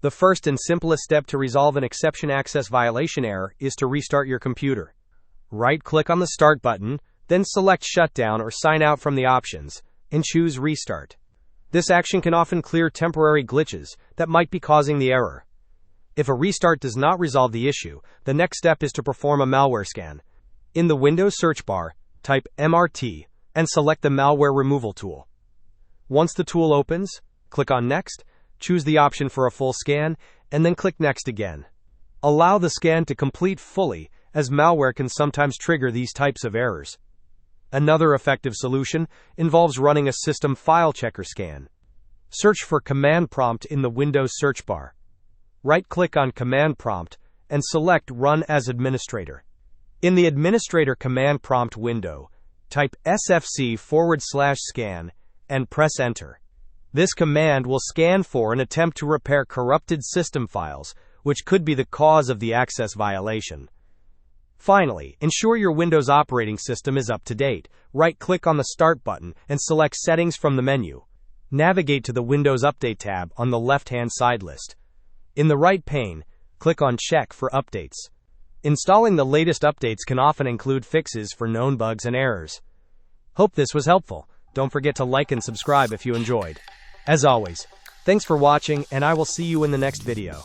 The first and simplest step to resolve an exception access violation error is to restart your computer. Right-click on the Start button, then select Shutdown or Sign Out from the options, and choose Restart. This action can often clear temporary glitches that might be causing the error. If a restart does not resolve the issue, the next step is to perform a malware scan. In the Windows search bar, type MRT and select the Malware Removal tool. Once the tool opens, click on Next, choose the option for a full scan, and then click Next again. Allow the scan to complete fully, as malware can sometimes trigger these types of errors. Another effective solution involves running a system file checker scan. Search for Command Prompt in the Windows search bar. Right-click on Command Prompt and select Run as Administrator. In the Administrator Command Prompt window, type sfc/scan and press Enter. This command will scan for and attempt to repair corrupted system files, which could be the cause of the access violation. Finally, ensure your Windows operating system is up to date. Right-click on the Start button and select Settings from the menu. Navigate to the Windows Update tab on the left-hand side list. In the right pane, click on Check for Updates. Installing the latest updates can often include fixes for known bugs and errors. Hope this was helpful. Don't forget to like and subscribe if you enjoyed. As always, thanks for watching, and I will see you in the next video.